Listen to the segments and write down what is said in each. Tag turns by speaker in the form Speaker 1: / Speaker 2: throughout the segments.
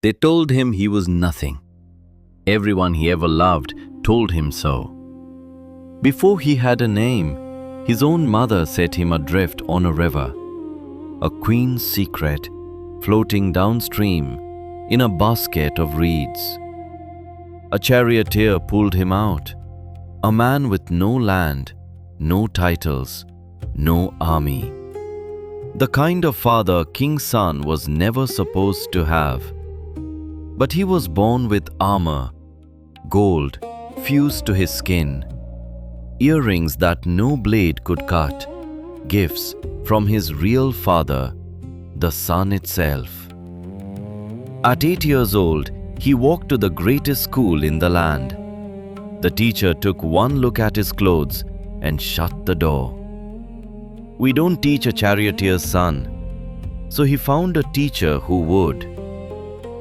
Speaker 1: They told him he was nothing. Everyone he ever loved told him so. Before he had a name, his own mother set him adrift on a river, a queen's secret floating downstream in a basket of reeds. A charioteer pulled him out, a man with no land, no titles, no army. The kind of father king's son was never supposed to have. But he was born with armor, gold fused to his skin, earrings that no blade could cut, gifts from his real father, the sun itself. At 8 years old, he walked to the greatest school in the land. The teacher took one look at his clothes and shut the door. We don't teach a charioteer's son, so he found a teacher who would.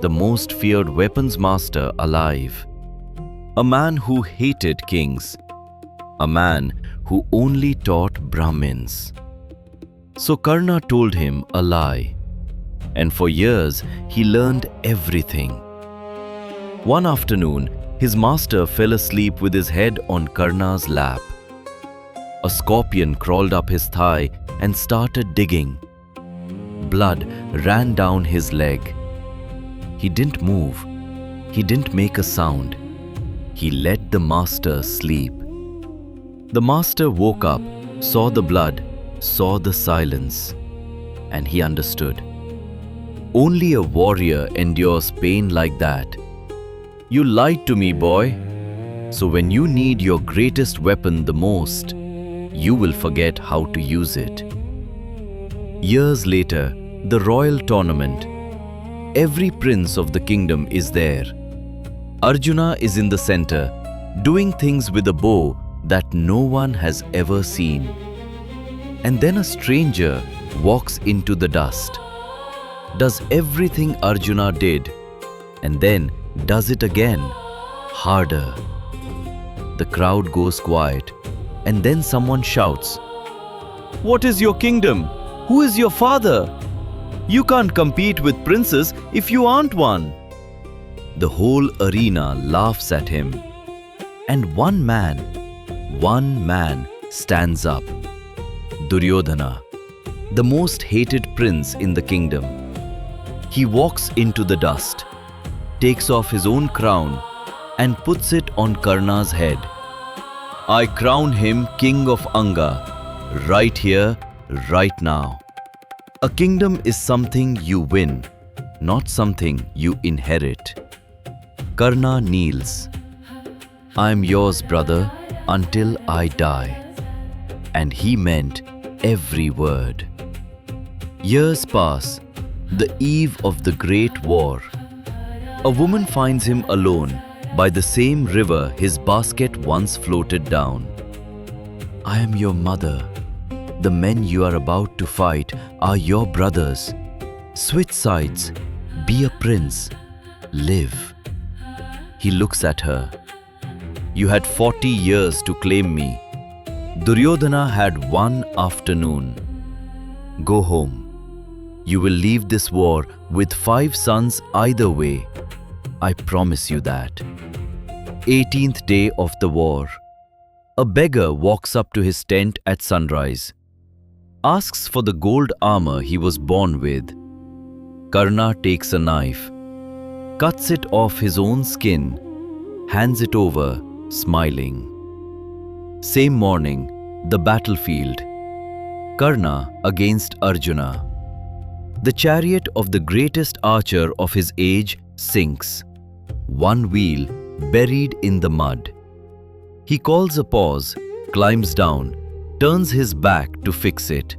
Speaker 1: The most feared weapons master alive. A man who hated kings. A man who only taught Brahmins. So Karna told him a lie, and for years he learned everything. One afternoon, his master fell asleep with his head on Karna's lap. A scorpion crawled up his thigh and started digging. Blood ran down his leg. He didn't move. He didn't make a sound. He let the master sleep. The master woke up, saw the blood, saw the silence, and he understood. Only a warrior endures pain like that. You lied to me, boy. So when you need your greatest weapon the most, you will forget how to use it. Years later, the royal tournament. Every prince of the kingdom is there. Arjuna is in the center, doing things with a bow that no one has ever seen. And then a stranger walks into the dust, does everything Arjuna did, and then does it again, harder. The crowd goes quiet, and then someone shouts, "What is your kingdom? Who is your father? You can't compete with princes if you aren't one." The whole arena laughs at him. And one man stands up. Duryodhana, the most hated prince in the kingdom. He walks into the dust, takes off his own crown and puts it on Karna's head. "I crown him king of Anga, right here, right now." A kingdom is something you win, not something you inherit. Karna kneels. "I am yours, brother, until I die." And he meant every word. Years pass, the eve of the great war. A woman finds him alone by the same river his basket once floated down. "I am your mother. The men you are about to fight are your brothers. Switch sides, be a prince, live." He looks at her. "You had 40 years to claim me. Duryodhana had one afternoon. Go home. You will leave this war with 5 sons either way. I promise you that." 18th day of the war. A beggar walks up to his tent at sunrise, asks for the gold armor he was born with. Karna takes a knife, cuts it off his own skin, hands it over, smiling. Same morning, the battlefield. Karna against Arjuna. The chariot of the greatest archer of his age sinks, one wheel buried in the mud. He calls a pause, climbs down, turns his back to fix it.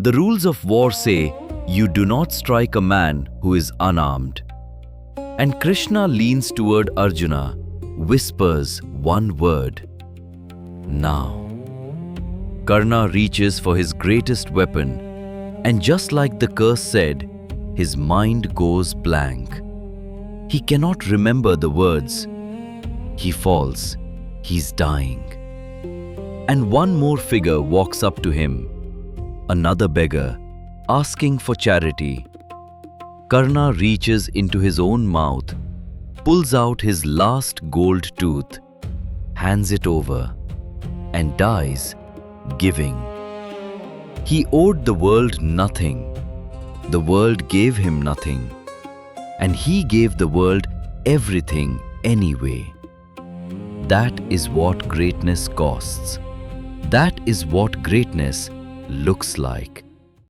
Speaker 1: The rules of war say you do not strike a man who is unarmed. And Krishna leans toward Arjuna, whispers one word, "Now." Karna reaches for his greatest weapon, and just like the curse said, his mind goes blank. He cannot remember the words. He falls. He's dying. And one more figure walks up to him, another beggar, asking for charity. Karna reaches into his own mouth, pulls out his last gold tooth, hands it over, and dies giving. He owed the world nothing. The world gave him nothing. And he gave the world everything anyway. That is what greatness costs. That is what greatness looks like.